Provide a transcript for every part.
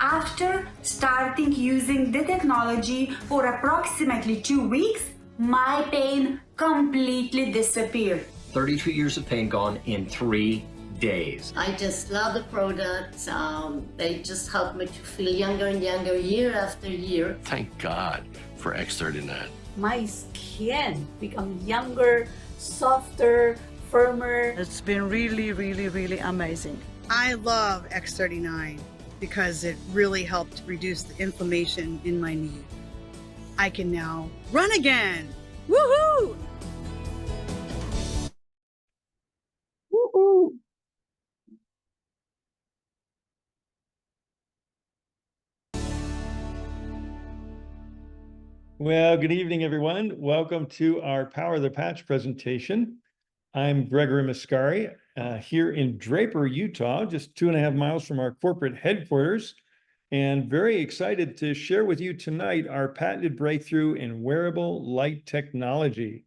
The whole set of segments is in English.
After starting using the technology for approximately 2 weeks, my pain completely disappeared. 32 years of pain gone in 3 days. I just love the products. They just help me to feel younger and younger year after year. Thank God for X39. My skin become younger, softer, firmer. It's been really, really, really amazing. I love X39 because it really helped reduce the inflammation in my knee. I can now run again. Woohoo! Woohoo! Well, good evening, everyone. Welcome to our Power the Patch presentation. I'm Gregory Mascari here in Draper, Utah, just 2.5 miles from our corporate headquarters, and very excited to share with you tonight our patented breakthrough in wearable light technology.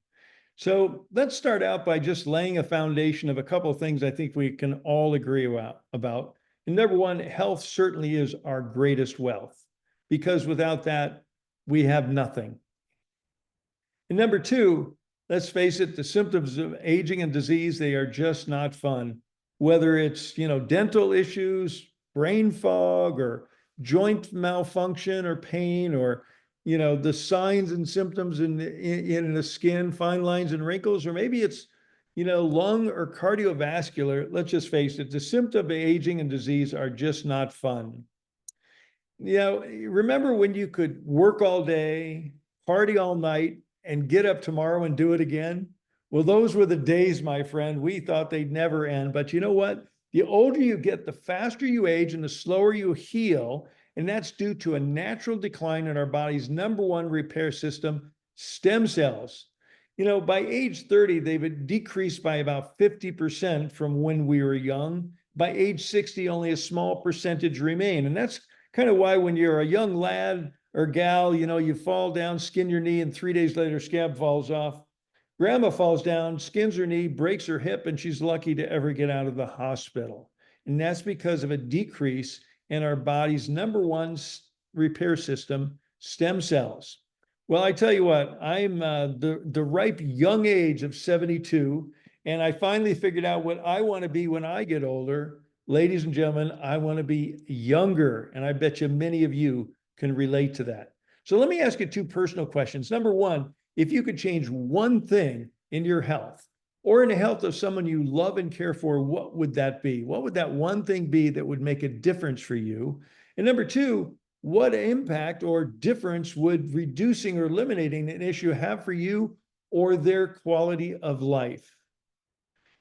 So let's start out by just laying a foundation of a couple of things I think we can all agree about. And number one, health certainly is our greatest wealth, because without that, we have nothing. And number two, let's face it, the symptoms of aging and disease, they are just not fun. Whether it's, dental issues, brain fog, or joint malfunction or pain, or, the signs and symptoms in the skin, fine lines and wrinkles, or maybe it's, lung or cardiovascular. Let's just face it, the symptoms of aging and disease are just not fun. Remember when you could work all day, party all night, and get up tomorrow and do it again? Well, those were the days, my friend. We thought they'd never end. But you know what? The older you get, the faster you age and the slower you heal. And that's due to a natural decline in our body's number one repair system, stem cells. By age 30, they've decreased by about 50% from when we were young. By age 60, only a small percentage remain. And that's kind of why when you're a young lad or gal, you fall down, skin your knee, and 3 days later, scab falls off. Grandma falls down, skins her knee, breaks her hip, and she's lucky to ever get out of the hospital. And that's because of a decrease in our body's number one repair system, stem cells. Well, I tell you what, I'm the ripe young age of 72, and I finally figured out what I want to be when I get older. Ladies and gentlemen, I want to be younger, and I bet you many of you can relate to that. So let me ask you two personal questions. Number one, if you could change one thing in your health or in the health of someone you love and care for, what would that be? What would that one thing be that would make a difference for you? And number two, what impact or difference would reducing or eliminating an issue have for you or their quality of life?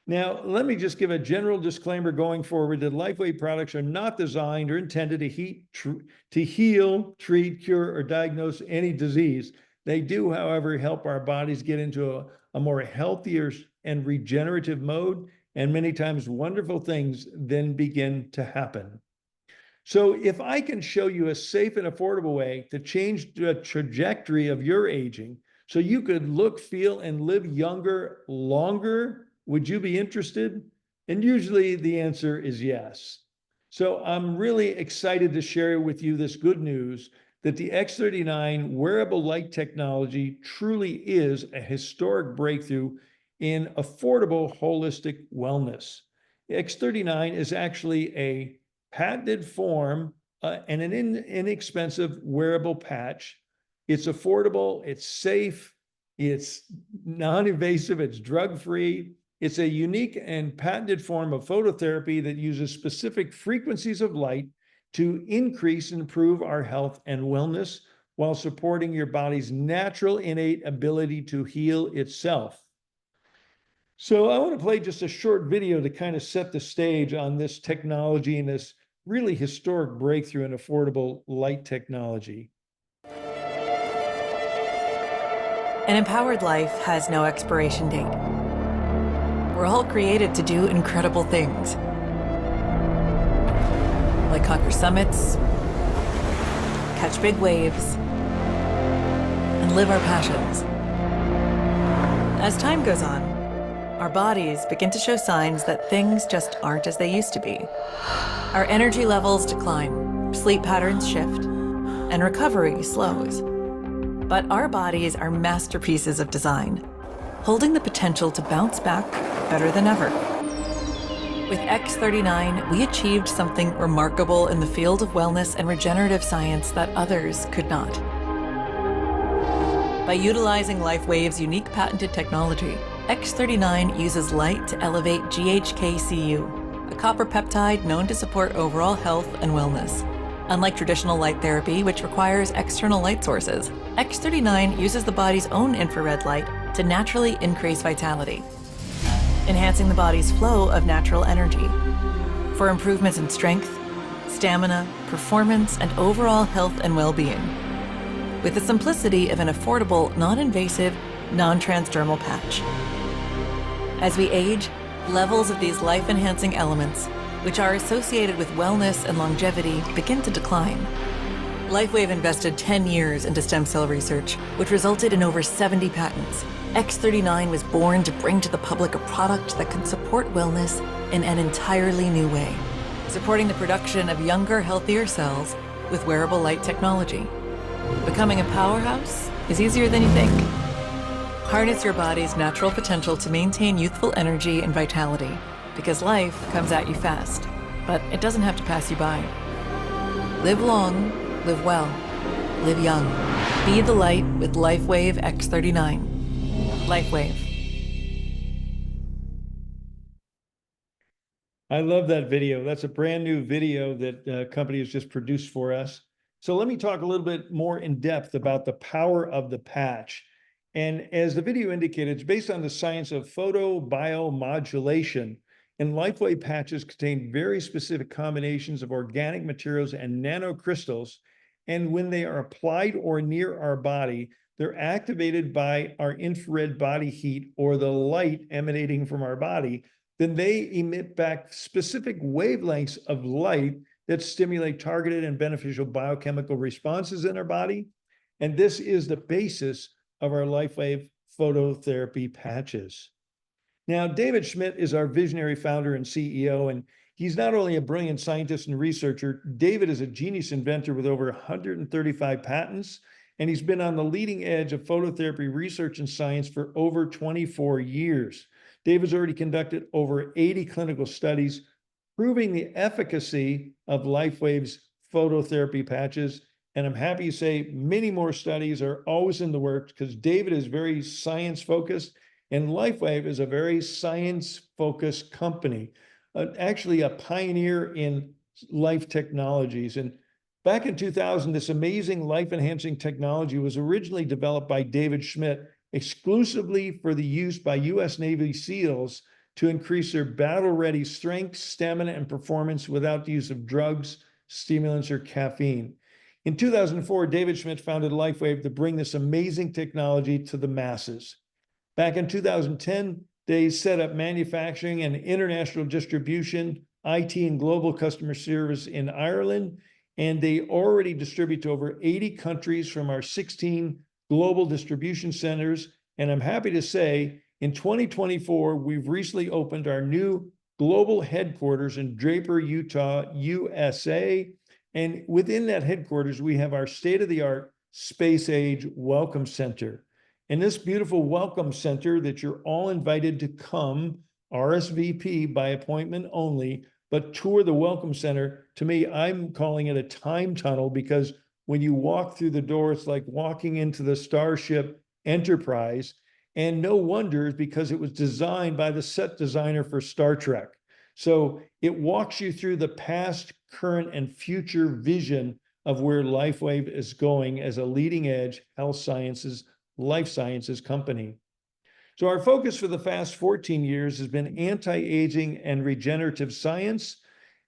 Now, let me just give a general disclaimer going forward that LifeWave products are not designed or intended to heal, treat, cure, or diagnose any disease. They do, however, help our bodies get into a more healthier and regenerative mode, and many times wonderful things then begin to happen. So if I can show you a safe and affordable way to change the trajectory of your aging so you could look, feel, and live younger longer, would you be interested? And usually the answer is yes. So I'm really excited to share with you this good news that the X39 wearable light technology truly is a historic breakthrough in affordable holistic wellness. X39 is actually a patented form and an inexpensive wearable patch. It's affordable, it's safe, it's non-invasive, it's drug-free. It's a unique and patented form of phototherapy that uses specific frequencies of light to increase and improve our health and wellness while supporting your body's natural innate ability to heal itself. So I want to play just a short video to kind of set the stage on this technology and this really historic breakthrough in affordable light technology. An empowered life has no expiration date. We're all created to do incredible things, like conquer summits, catch big waves, and live our passions. As time goes on, our bodies begin to show signs that things just aren't as they used to be. Our energy levels decline, sleep patterns shift, and recovery slows. But our bodies are masterpieces of design, holding the potential to bounce back better than ever. With X39, we achieved something remarkable in the field of wellness and regenerative science that others could not. By utilizing LifeWave's unique patented technology, X39 uses light to elevate GHK-Cu, a copper peptide known to support overall health and wellness. Unlike traditional light therapy, which requires external light sources, X39 uses the body's own infrared light to naturally increase vitality, enhancing the body's flow of natural energy for improvements in strength, stamina, performance, and overall health and well-being, with the simplicity of an affordable, non-invasive, non-transdermal patch. As we age, levels of these life-enhancing elements, which are associated with wellness and longevity, begin to decline. LifeWave invested 10 years into stem cell research, which resulted in over 70 patents. X39 was born to bring to the public a product that can support wellness in an entirely new way, supporting the production of younger, healthier cells with wearable light technology. Becoming a powerhouse is easier than you think. Harness your body's natural potential to maintain youthful energy and vitality, because life comes at you fast, but it doesn't have to pass you by. Live long, live well, live young. Be the light with LifeWave X39. LifeWave. I love that video. That's a brand new video that company has just produced for us. So let me talk a little bit more in depth about the power of the patch. And as the video indicated, it's based on the science of photobiomodulation. And LifeWave patches contain very specific combinations of organic materials and nanocrystals. And when they are applied or near our body, they're activated by our infrared body heat or the light emanating from our body. Then they emit back specific wavelengths of light that stimulate targeted and beneficial biochemical responses in our body. And this is the basis of our LifeWave phototherapy patches. Now, David Schmidt is our visionary founder and CEO, and he's not only a brilliant scientist and researcher, David is a genius inventor with over 135 patents, and he's been on the leading edge of phototherapy research and science for over 24 years. David's already conducted over 80 clinical studies, proving the efficacy of LifeWave's phototherapy patches. And I'm happy to say many more studies are always in the works because David is very science-focused, and LifeWave is a very science-focused company, actually a pioneer in life technologies. And back in 2000, this amazing life-enhancing technology was originally developed by David Schmidt exclusively for the use by U.S. Navy SEALs to increase their battle-ready strength, stamina, and performance without the use of drugs, stimulants, or caffeine. In 2004, David Schmidt founded LifeWave to bring this amazing technology to the masses. Back in 2010, they set up manufacturing and international distribution, IT and global customer service in Ireland, and they already distribute to over 80 countries from our 16 global distribution centers. And I'm happy to say, in 2024, we've recently opened our new global headquarters in Draper, Utah, USA. And within that headquarters, we have our state-of-the-art space-age welcome center. And this beautiful welcome center that you're all invited to come, RSVP by appointment only, but tour the welcome center. To me, I'm calling it a time tunnel because when you walk through the door, it's like walking into the Starship Enterprise. And no wonder, because it was designed by the set designer for Star Trek. So it walks you through the past, current, and future vision of where LifeWave is going as a leading edge health sciences, life sciences company. So our focus for the past 14 years has been anti-aging and regenerative science.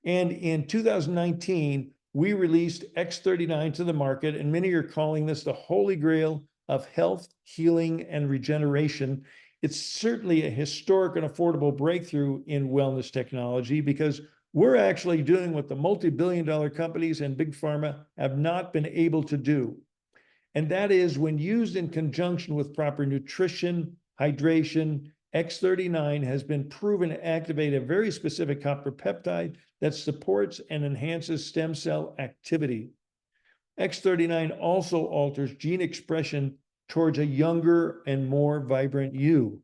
And in 2019, we released X39 to the market, and many are calling this the holy grail of health, healing, and regeneration. It's certainly a historic and affordable breakthrough in wellness technology because we're actually doing what the multi-billion-dollar companies and big pharma have not been able to do. And that is when used in conjunction with proper nutrition, hydration, X39 has been proven to activate a very specific copper peptide that supports and enhances stem cell activity. X39 also alters gene expression towards a younger and more vibrant you.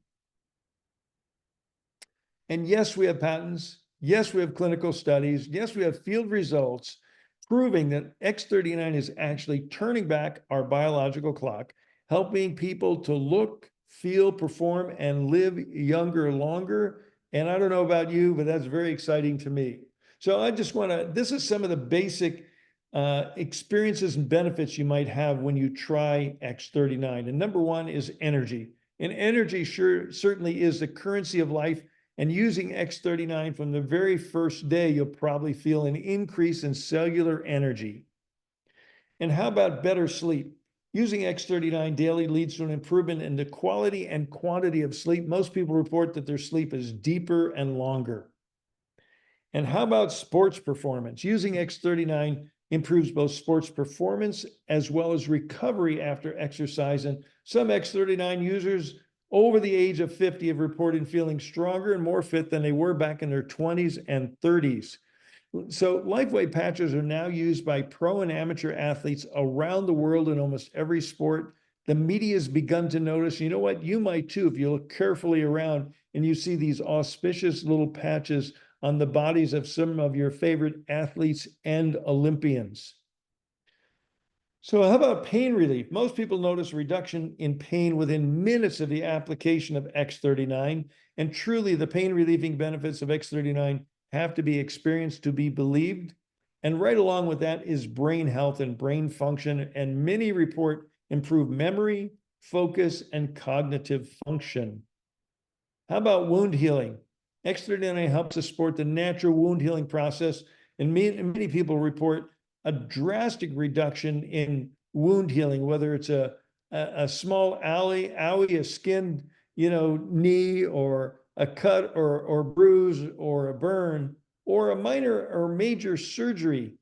And yes, we have patents. Yes, we have clinical studies. Yes, we have field results proving that X39 is actually turning back our biological clock, helping people to look, feel, perform, and live younger longer. And I don't know about you, but that's very exciting to me. So I just want to, this is some of the basic experiences and benefits you might have when you try X39. And number one is energy. And energy certainly is the currency of life. And using X39 from the very first day, you'll probably feel an increase in cellular energy. And how about better sleep? Using X39 daily leads to an improvement in the quality and quantity of sleep. Most people report that their sleep is deeper and longer. And how about sports performance? Using X39 improves both sports performance as well as recovery after exercise. And some X39 users over the age of 50 have reported feeling stronger and more fit than they were back in their 20s and 30s. So LifeWave patches are now used by pro and amateur athletes around the world in almost every sport. The media has begun to notice, you know what, you might too, if you look carefully around and you see these auspicious little patches on the bodies of some of your favorite athletes and Olympians. So how about pain relief? Most people notice a reduction in pain within minutes of the application of X39. And truly, the pain relieving benefits of X39 have to be experienced to be believed. And right along with that is brain health and brain function. And many report improved memory, focus, and cognitive function. How about wound healing? X39 helps to support the natural wound healing process. And many people report a drastic reduction in wound healing, whether it's a small owie, a skinned, knee, or a cut or bruise or a burn, or a minor or major surgery,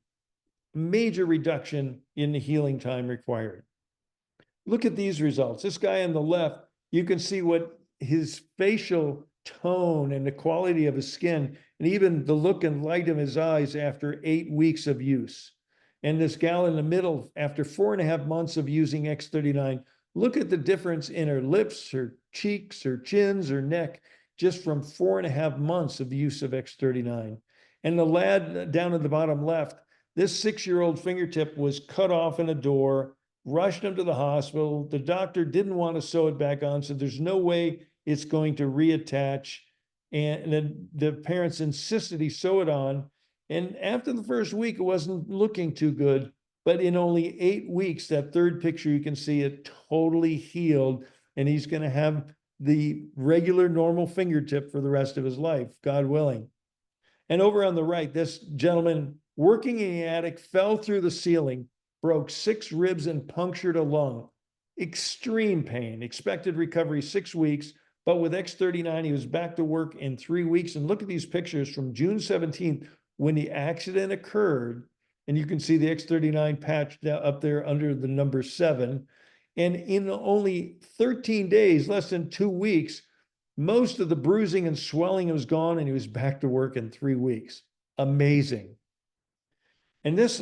major reduction in the healing time required. Look at these results. This guy on the left, you can see what his facial tone and the quality of his skin, and even the look and light of his eyes after 8 weeks of use. And this gal in the middle, after 4.5 months of using X39, look at the difference in her lips, her cheeks, her chins, her neck, just from 4.5 months of use of X39. And the lad down at the bottom left, this 6-year-old fingertip was cut off in a door, rushed him to the hospital. The doctor didn't want to sew it back on, so there's no way it's going to reattach. And then the parents insisted he sew it on. And after the first week, it wasn't looking too good. But in only 8 weeks, that third picture, you can see it totally healed. And he's going to have the regular, normal fingertip for the rest of his life, God willing. And over on the right, this gentleman working in the attic fell through the ceiling, broke 6 ribs and punctured a lung. Extreme pain, expected recovery 6 weeks. But with X39, he was back to work in 3 weeks. And look at these pictures from June 17th, when the accident occurred. And you can see the X39 patch up there under the number 7. And in only 13 days, less than 2 weeks, most of the bruising and swelling was gone, and he was back to work in 3 weeks. Amazing. And this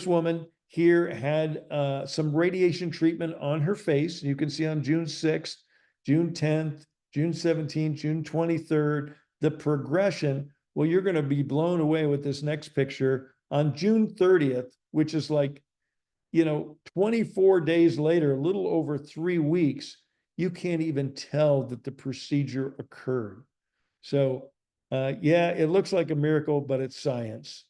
woman here had some radiation treatment on her face. You can see on June 6th, June 10th, June 17th, June 23rd, the progression. Well, you're going to be blown away with this next picture. On June 30th, which is like, 24 days later, a little over 3 weeks, you can't even tell that the procedure occurred. So, yeah, it looks like a miracle, but it's science.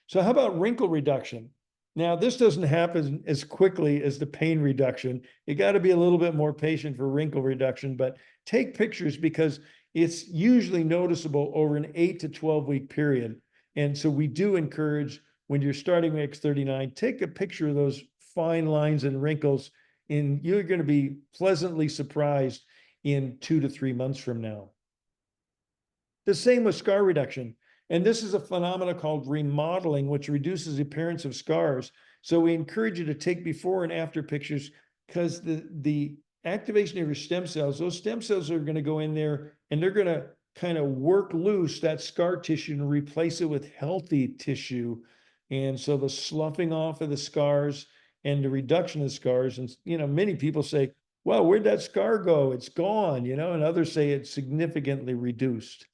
So how about wrinkle reduction? Now, this doesn't happen as quickly as the pain reduction. You got to be a little bit more patient for wrinkle reduction, but take pictures because it's usually noticeable over an 8 to 12 week period. And so we do encourage, when you're starting with X39, take a picture of those fine lines and wrinkles, and you're going to be pleasantly surprised in 2 to 3 months from now. The same with scar reduction. And this is a phenomenon called remodeling, which reduces the appearance of scars. So we encourage you to take before and after pictures, because the activation of your stem cells, those stem cells are going to go in there and they're going to kind of work loose that scar tissue and replace it with healthy tissue. And so the sloughing off of the scars and the reduction of scars. And, many people say, well, where'd that scar go? It's gone, and others say it's significantly reduced.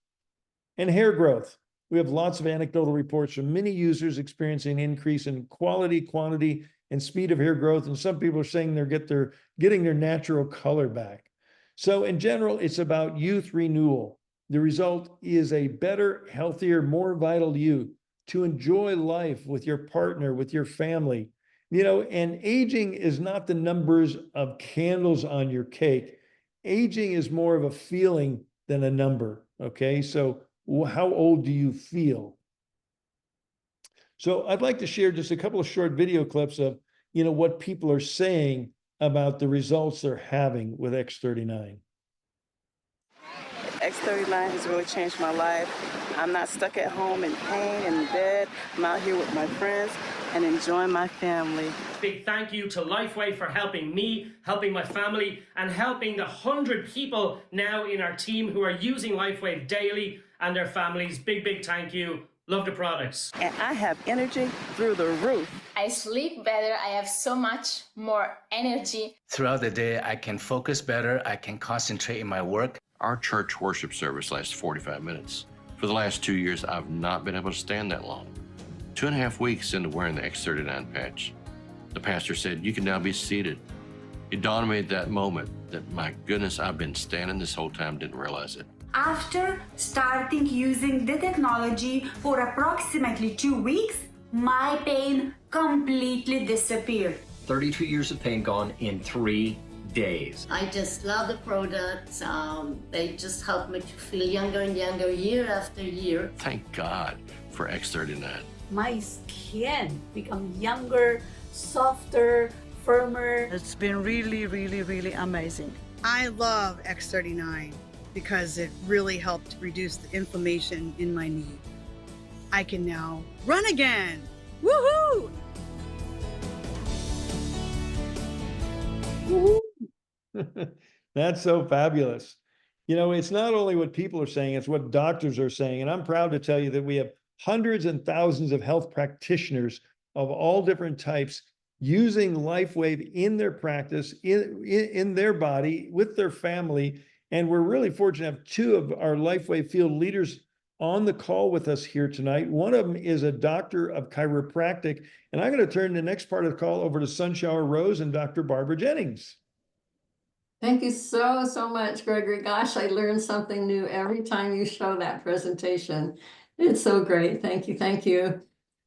And hair growth. We have lots of anecdotal reports from many users experiencing an increase in quality, quantity, and speed of hair growth. And some people are saying they're getting their natural color back. So in general, it's about youth renewal. The result is a better, healthier, more vital you to enjoy life with your partner, with your family. And aging is not the numbers of candles on your cake. Aging is more of a feeling than a number. Okay. So how old do you feel? So I'd like to share just a couple of short video clips of, what people are saying about the results they're having with X39. X39 has really changed my life. I'm not stuck at home in pain in bed. I'm out here with my friends and enjoying my family. Big thank you to Lifeway for helping me, helping my family, and helping the 100 people now in our team who are using Lifeway daily and their families. Big thank you. Love the products. And I have energy through the roof. I sleep better. I have so much more energy. Throughout the day, I can focus better. I can concentrate in my work. Our church worship service lasts 45 minutes. For the last 2 years, I've not been able to stand that long. 2.5 weeks into wearing the X39 patch, the pastor said, "You can now be seated." It dawned on me at that moment that, my goodness, I've been standing this whole time, didn't realize it. After starting using the technology for approximately 2 weeks, my pain completely disappeared. 32 years of pain gone in 3 days. I just love the products. They just help me to feel younger and younger year after year. Thank God for X39. My skin become younger, softer, firmer. It's been really, really, really amazing. I love X39 because it really helped reduce the inflammation in my knee. I can now run again. Woohoo! That's so fabulous. It's not only what people are saying, it's what doctors are saying. And I'm proud to tell you that we have hundreds and thousands of health practitioners of all different types using LifeWave in their practice, in their body, with their family. And we're really fortunate to have two of our LifeWave field leaders on the call with us here tonight. One of them is a doctor of chiropractic. And I'm going to turn the next part of the call over to Sunshower Rose and Dr. Barbara Jennings. Thank you so much, Gregory. Gosh, I learn something new every time you show that presentation. It's so great. Thank you.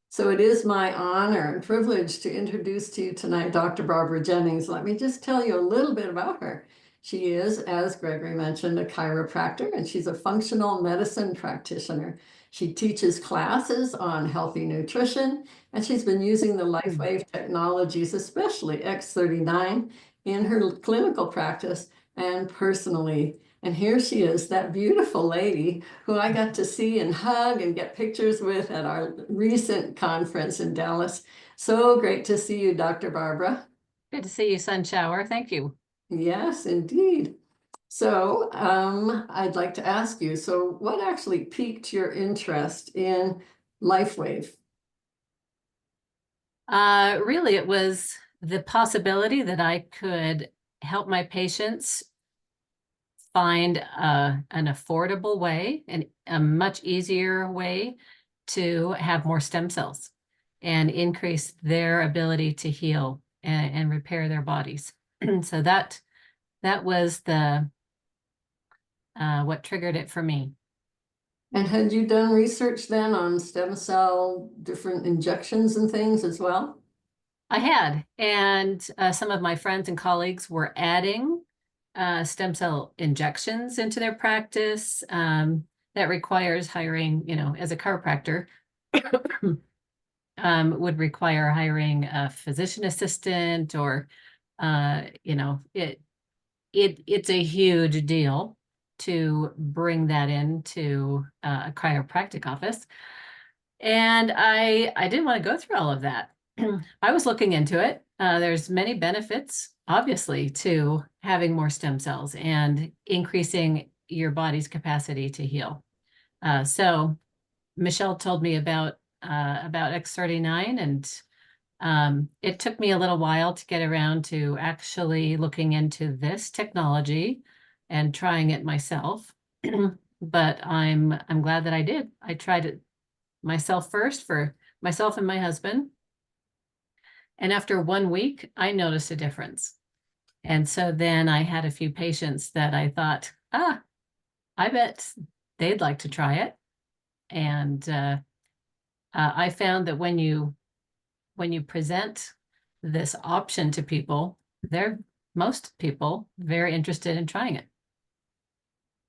So it is my honor and privilege to introduce to you tonight Dr. Barbara Jennings. Let me just tell you a little bit about her. She is, as Gregory mentioned, a chiropractor, and she's a functional medicine practitioner. She teaches classes on healthy nutrition, and she's been using the LifeWave technologies, especially X39, in her clinical practice and personally. And here she is, that beautiful lady who I got to see and hug and get pictures with at our recent conference in Dallas. So great to see you, Dr. Barbara. Good to see you, Sunshower. Thank you. Yes, indeed. So I'd like to ask you, so what actually piqued your interest in LifeWave? Really, it was the possibility that I could help my patients find an affordable way and a much easier way to have more stem cells and increase their ability to heal and repair their bodies. So that was the what triggered it for me. And had you done research then on stem cell, different injections and things as well? I had, and some of my friends and colleagues were adding stem cell injections into their practice. That requires hiring, as a chiropractor, would require hiring a physician assistant or, it's a huge deal to bring that into a chiropractic office. And I didn't want to go through all of that. I was looking into it. there's many benefits, obviously, to having more stem cells and increasing your body's capacity to heal. So Michelle told me about X39, and it took me a little while to get around to actually looking into this technology and trying it myself. But I'm glad that I did. I tried it myself first for myself and my husband. And after 1 week, I noticed a difference. And so then I had a few patients that I thought, I bet they'd like to try it. And I found that when you present this option to people, most people very interested in trying it.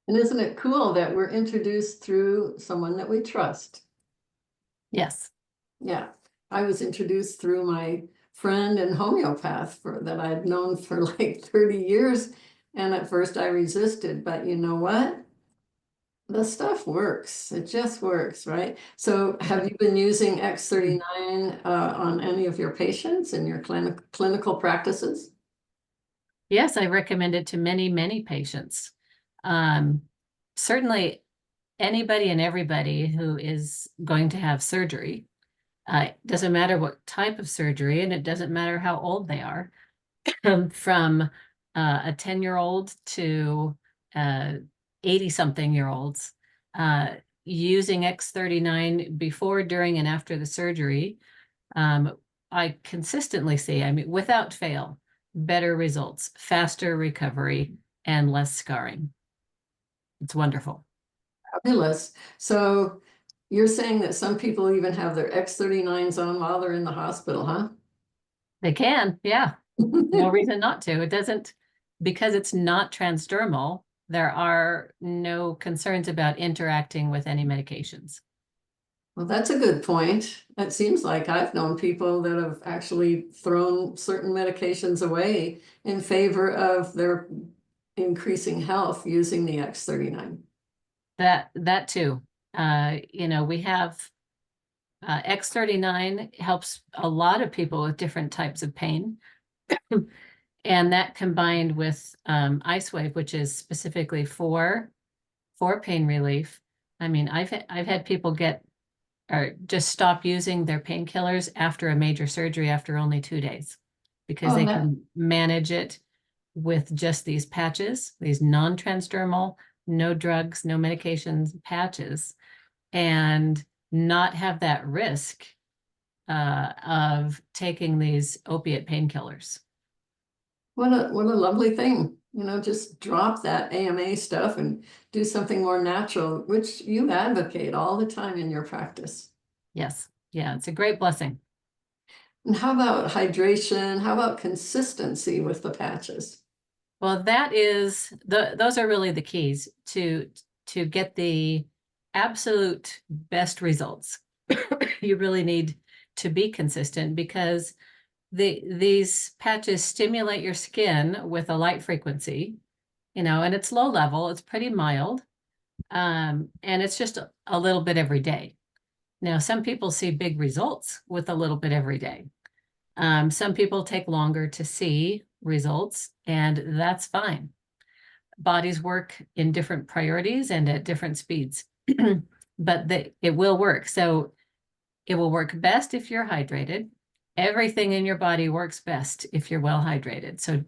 And isn't it cool that we're introduced through someone that we trust? Yes. Yeah. I was introduced through my friend and homeopath that I'd known for like 30 years. And at first I resisted, but you know what? The stuff works. It just works, right? So have you been using X39 on any of your patients in your clinical practices? Yes, I recommend it to many, many patients. Certainly anybody and everybody who is going to have surgery. It doesn't matter what type of surgery, and it doesn't matter how old they are, from a 10-year-old to 80-something-year-olds. Using X39 before, during, and after the surgery, I consistently see, I mean, without fail, better results, faster recovery, and less scarring. It's wonderful. Fabulous. So you're saying that some people even have their X39s on while they're in the hospital, huh? They can, yeah. No reason not to. It doesn't, because it's not transdermal, there are no concerns about interacting with any medications. Well, that's a good point. It seems like I've known people that have actually thrown certain medications away in favor of their increasing health using the X39. That too. We have X39 helps a lot of people with different types of pain. And that combined with Ice Wave, which is specifically for pain relief. I mean, I've had people get or just stop using their painkillers after a major surgery after only 2 days, because they can manage it with just these patches, these non-transdermal, no drugs, no medications patches, and not have that risk of taking these opiate painkillers. What a lovely thing. Just drop that AMA stuff and do something more natural, which you advocate all the time in your practice. Yes. Yeah, it's a great blessing. And how about hydration? How about consistency with the patches? Well, those are really the keys to get the absolute best results. You really need to be consistent, because these patches stimulate your skin with a light frequency, and it's low level, it's pretty mild. And it's just a little bit every day. Now, some people see big results with a little bit every day. Some people take longer to see results, and that's fine. Bodies work in different priorities and at different speeds, but it will work. So it will work best if you're hydrated. Everything in your body works best if you're well hydrated. So,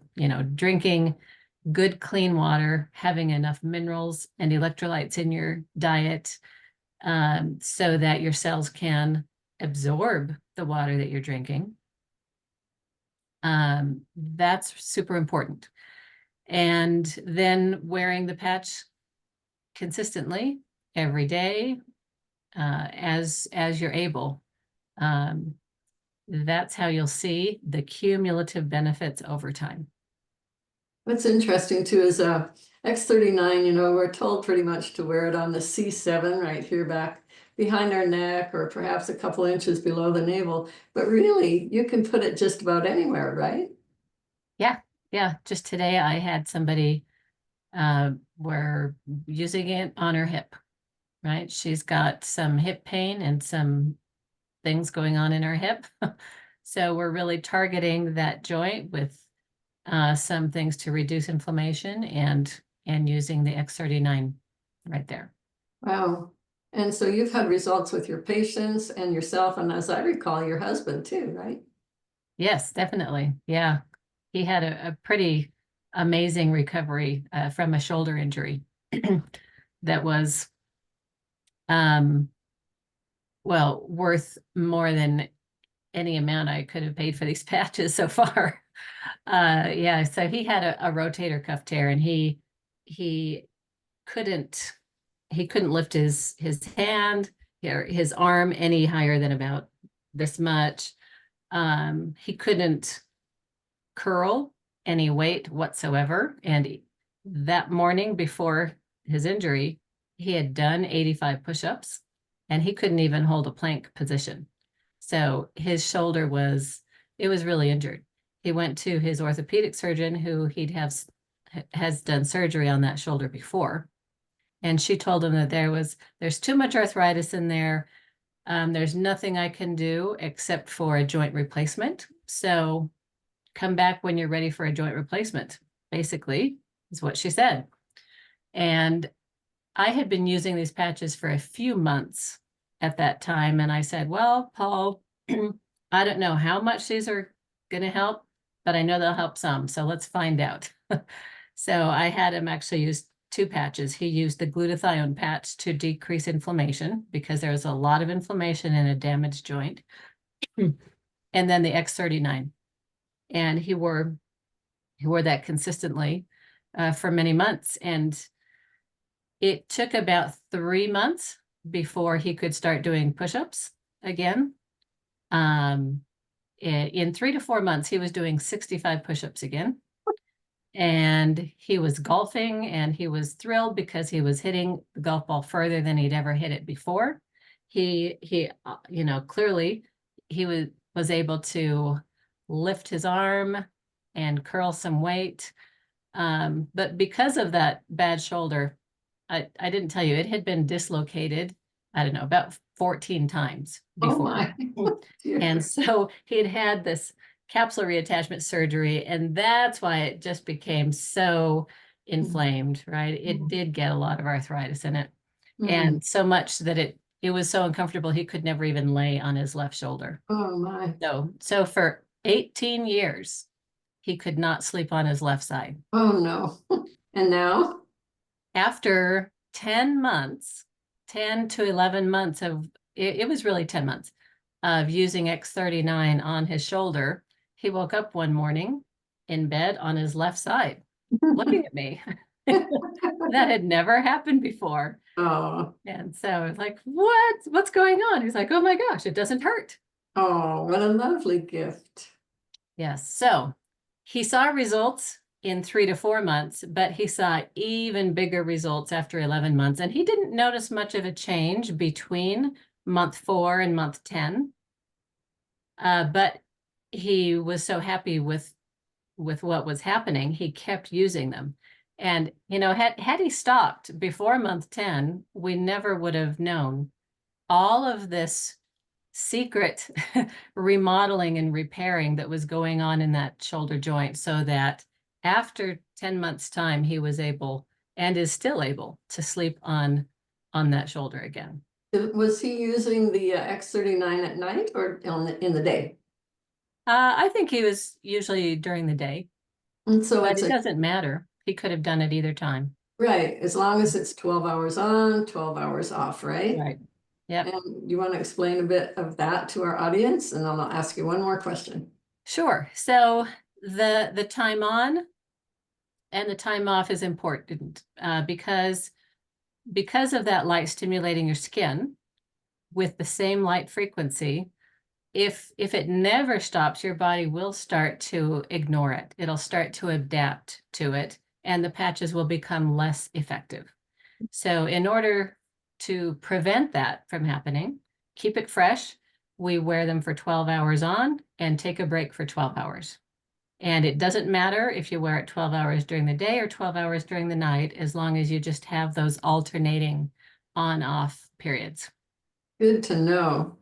drinking good, clean water, having enough minerals and electrolytes in your diet, so that your cells can absorb the water that you're drinking. That's super important. And then wearing the patch consistently every day, as you're able. That's how you'll see the cumulative benefits over time. What's interesting too is X39, we're told pretty much to wear it on the C7 right here back behind our neck, or perhaps a couple inches below the navel. But really, you can put it just about anywhere, right? Yeah. Yeah. Just today I had somebody we're using it on her hip, right? She's got some hip pain and some things going on in her hip. So we're really targeting that joint with some things to reduce inflammation and using the X39 right there. Wow. And so you've had results with your patients and yourself, and as I recall, your husband too, right? Yes, definitely. Yeah. He had a pretty amazing recovery from a shoulder injury that was, well, worth more than any amount I could have paid for these patches so far. Yeah, so he had a rotator cuff tear, and he couldn't lift his hand or his arm any higher than about this much. He couldn't curl any weight whatsoever. And that morning before his injury, he had done 85 push-ups and he couldn't even hold a plank position. So his shoulder was really injured. He went to his orthopedic surgeon who has done surgery on that shoulder before. And she told him that there's too much arthritis in there. There's nothing I can do except for a joint replacement. So come back when you're ready for a joint replacement, basically, is what she said. And I had been using these patches for a few months at that time. And I said, well, Paul, I don't know how much these are going to help, but I know they'll help some. So let's find out. So I had him actually use 2 patches. He used the glutathione patch to decrease inflammation because there was a lot of inflammation in a damaged joint. And then the X39. And he wore that consistently for many months. And it took about 3 months before he could start doing push-ups again. In 3 to 4 months, he was doing 65 push-ups again. And he was golfing, and he was thrilled because he was hitting the golf ball further than he'd ever hit it before. He clearly he was able to lift his arm and curl some weight. But because of that bad shoulder, I didn't tell you, it had been dislocated, I don't know, about 14 times before. Oh my. And so he'd had this capsular reattachment surgery, and that's why it just became so inflamed, right? It did get a lot of arthritis in it. And so much that it was so uncomfortable he could never even lay on his left shoulder. Oh my. So for 18 years, he could not sleep on his left side. Oh no. And now? After 10 months, 10 to 11 months of, it was really 10 months of using X39 on his shoulder, he woke up one morning in bed on his left side, looking at me. That had never happened before. Oh. And so I was like, what's going on? He's like, oh my gosh, it doesn't hurt. Oh, what a lovely gift. Yes. So he saw results in 3 to 4 months, but he saw even bigger results after 11 months. And he didn't notice much of a change between month 4 and month 10. But he was so happy with what was happening, he kept using them. And, had he stopped before month 10, we never would have known all of this secret remodeling and repairing that was going on in that shoulder joint, so that after 10 months time, he was able and is still able to sleep on that shoulder again. Was he using the X39 at night or in the day? I think he was usually during the day. And so but it doesn't matter. He could have done it either time. Right, as long as it's 12 hours on, 12 hours off, right? Right. Yep. And you want to explain a bit of that to our audience, and then I'll ask you one more question. Sure. So the time on and the time off is important because of that light stimulating your skin with the same light frequency. If it never stops, your body will start to ignore it. It'll start to adapt to it, and the patches will become less effective. So in order to prevent that from happening, keep it fresh, we wear them for 12 hours on and take a break for 12 hours. And it doesn't matter if you wear it 12 hours during the day or 12 hours during the night, as long as you just have those alternating on-off periods. Good to know.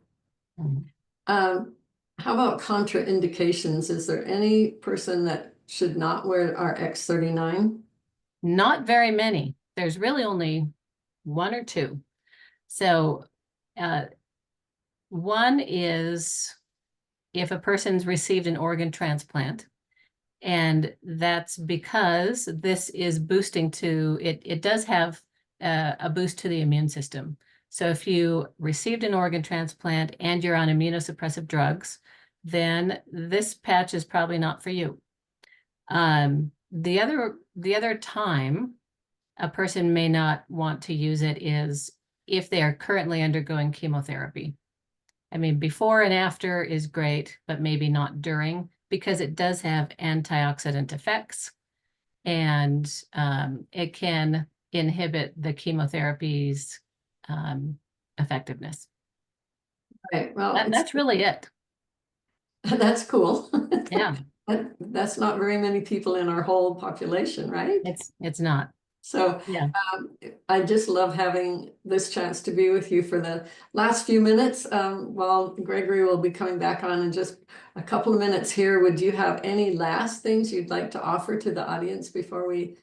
How about contraindications? Is there any person that should not wear our X39? Not very many. There's really only one or two. So one is if a person's received an organ transplant, and that's because this is boosting to it. It does have a boost to the immune system. So if you received an organ transplant and you're on immunosuppressive drugs, then this patch is probably not for you. The other time a person may not want to use it is if they are currently undergoing chemotherapy. I mean, before and after is great, but maybe not during, because it does have antioxidant effects, and it can inhibit the chemotherapy's effectiveness. Right. Well, That's really it. That's cool. Yeah. That's not very many people in our whole population, right? It's not. So yeah, I just love having this chance to be with you for the last few minutes. While Gregory will be coming back on in just a couple of minutes here, would you have any last things you'd like to offer to the audience before we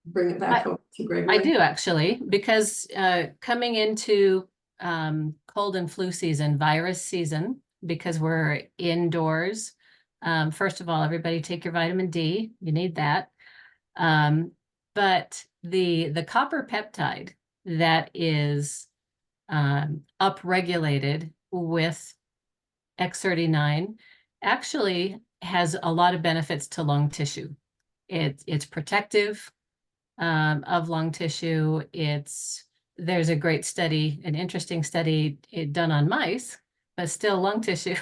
bring it back over to Gregory? I do actually, because coming into cold and flu season, virus season, because we're indoors, first of all, everybody take your vitamin D. You need that. But the copper peptide that is upregulated with X39 actually has a lot of benefits to lung tissue. It's protective of lung tissue. There's a great study, an interesting study done on mice, but still lung tissue,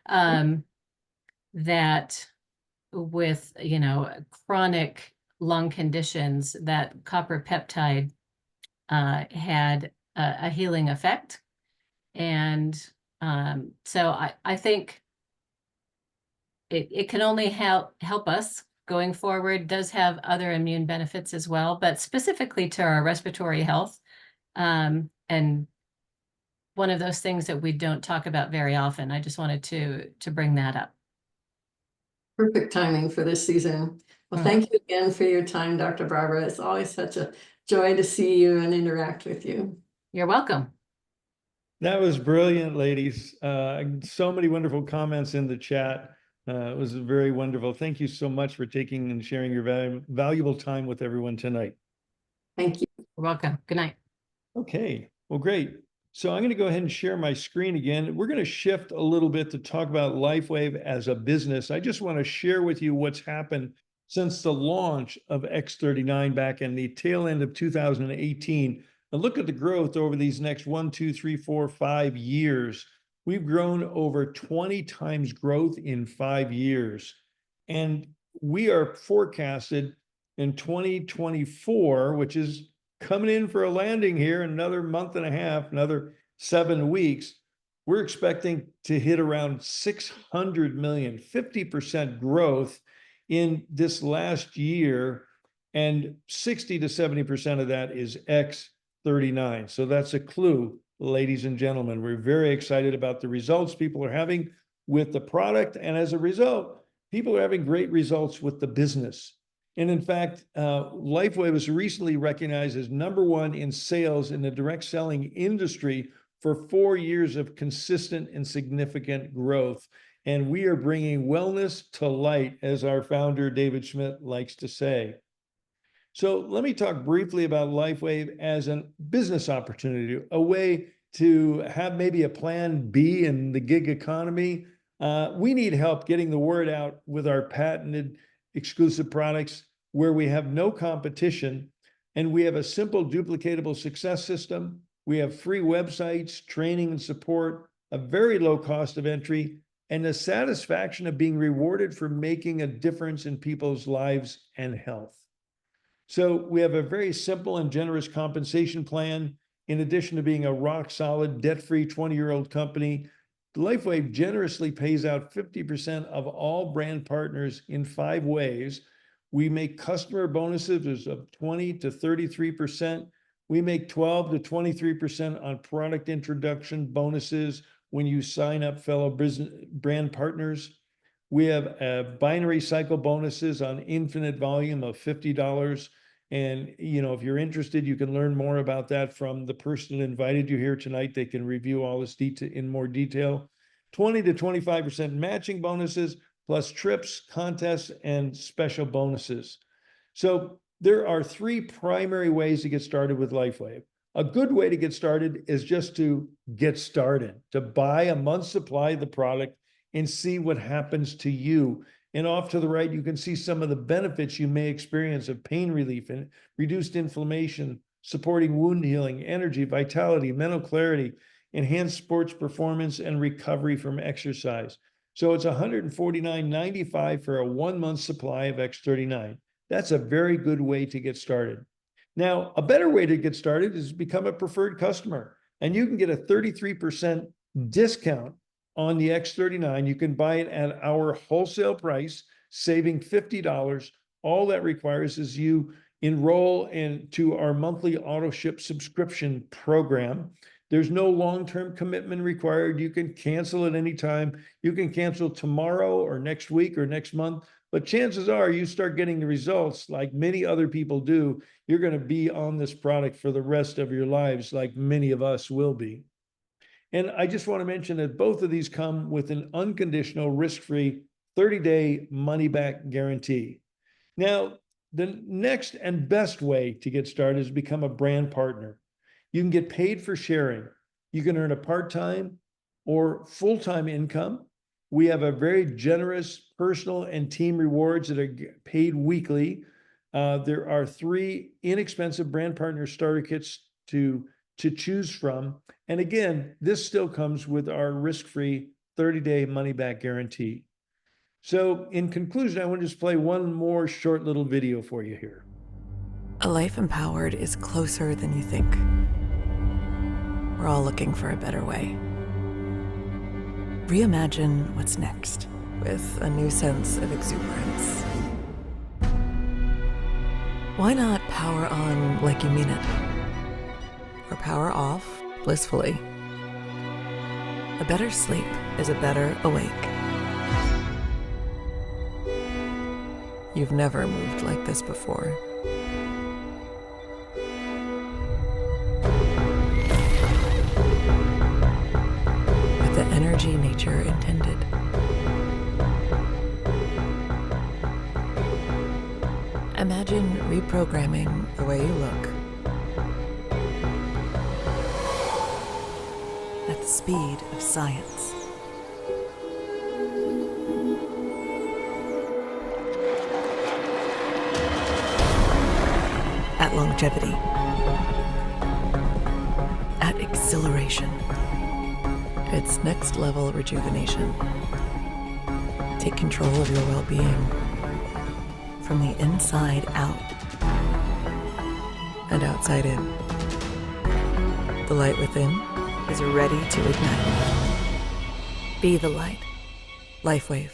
that with, chronic lung conditions, that copper peptide had a healing effect. And so I think it can only help us going forward. Does have other immune benefits as well, but specifically to our respiratory health. And one of those things that we don't talk about very often. I just wanted to bring that up. Perfect timing for this season. Well, thank you again for your time, Dr. Barbara. It's always such a joy to see you and interact with you. You're welcome. That was brilliant, ladies. So many wonderful comments in the chat. It was very wonderful. Thank you so much for taking and sharing your valuable time with everyone tonight. Thank you. You're welcome. Good night. Okay, well, great. So I'm going to go ahead and share my screen again. We're going to shift a little bit to talk about LifeWave as a business. I just want to share with you what's happened since the launch of X39 back in the tail end of 2018. And look at the growth over these next 1, 2, 3, 4, 5 years. We've grown over 20 times growth in 5 years. And we are forecasted in 2024, which is coming in for a landing here in another month and a half, another 7 weeks. We're expecting to hit around 600 million, 50% growth in this last year. And 60 to 70% of that is X39. So that's a clue, ladies and gentlemen. We're very excited about the results people are having with the product. And as a result, people are having great results with the business. And in fact, LifeWave was recently recognized as #1 in sales in the direct selling industry for 4 years of consistent and significant growth. And we are bringing wellness to light, as our founder, David Schmidt, likes to say. So let me talk briefly about LifeWave as a business opportunity, a way to have maybe a plan B in the gig economy. We need help getting the word out with our patented exclusive products where we have no competition, and we have a simple duplicatable success system. We have free websites, training and support, a very low cost of entry, and the satisfaction of being rewarded for making a difference in people's lives and health. So we have a very simple and generous compensation plan. In addition to being a rock solid, debt-free 20-year-old company, LifeWave generously pays out 50% of all brand partners in 5 ways. We make customer bonuses of 20 to 33%. We make 12 to 23% on product introduction bonuses when you sign up, fellow brand partners. We have binary cycle bonuses on infinite volume of $50. And, if you're interested, you can learn more about that from the person that invited you here tonight. They can review all this in more detail. 20 to 25% matching bonuses, plus trips, contests, and special bonuses. So there are three primary ways to get started with LifeWave. A good way to get started is just to get started, to buy a month's supply of the product and see what happens to you. And off to the right, you can see some of the benefits you may experience of pain relief and reduced inflammation, supporting wound healing, energy, vitality, mental clarity, enhanced sports performance, and recovery from exercise. So it's $149.95 for a 1 month supply of X39. That's a very good way to get started. Now, a better way to get started is become a preferred customer, and you can get a 33% discount on the X39. You can buy it at our wholesale price, saving $50. All that requires is you enroll into our monthly auto ship subscription program. There's no long-term commitment required. You can cancel at any time. You can cancel tomorrow or next week or next month. But chances are you start getting the results like many other people do. You're going to be on this product for the rest of your lives, like many of us will be. And I just want to mention that both of these come with an unconditional, risk-free 30-day money-back guarantee. Now, the next and best way to get started is become a brand partner. You can get paid for sharing. You can earn a part-time or full-time income. We have a very generous personal and team rewards that are paid weekly. There are 3 inexpensive brand partner starter kits to choose from. And again, this still comes with our risk-free 30-day money-back guarantee. So in conclusion, I want to just play one more short little video for you here. A life empowered is closer than you think. We're all looking for a better way. Reimagine what's next with a new sense of exuberance. Why not power on like you mean it? Or power off blissfully? A better sleep is a better awake. You've never moved like this before. With the energy nature intended. Imagine reprogramming the way you look at the speed of science. At longevity. At exhilaration. It's next level rejuvenation. Take control of your well-being from the inside out and outside in. The light within is ready to ignite. Be the light. LifeWave.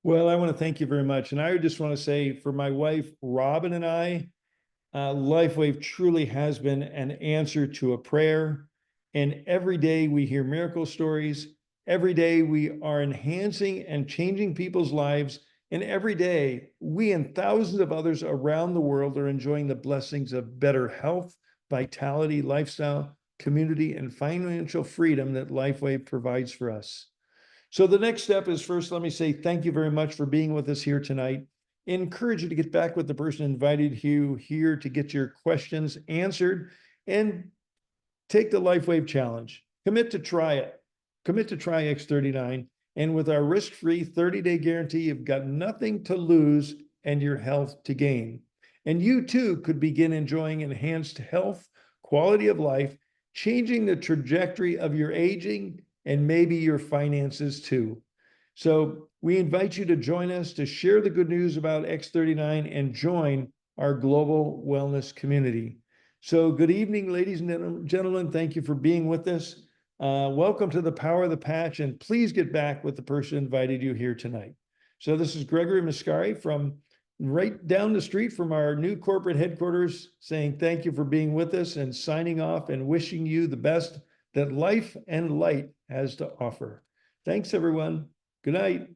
Well, I want to thank you very much. And I just want to say for my wife, Robin, and I, LifeWave truly has been an answer to a prayer. And every day we hear miracle stories. Every day we are enhancing and changing people's lives. And every day we and thousands of others around the world are enjoying the blessings of better health, vitality, lifestyle, community, and financial freedom that LifeWave provides for us. So the next step is, first, let me say thank you very much for being with us here tonight. Encourage you to get back with the person who invited you here to get your questions answered, and take the LifeWave challenge. Commit to try it. Commit to try X39. And with our risk-free 30-day guarantee, you've got nothing to lose and your health to gain. And you too could begin enjoying enhanced health, quality of life, changing the trajectory of your aging and maybe your finances too. So we invite you to join us to share the good news about X39 and join our global wellness community. So good evening, ladies and gentlemen. Thank you for being with us. Welcome to the Power of the Patch, and please get back with the person who invited you here tonight. So this is Gregory Mascari from right down the street from our new corporate headquarters, saying thank you for being with us and signing off and wishing you the best that life and light has to offer. Thanks, everyone. Good night.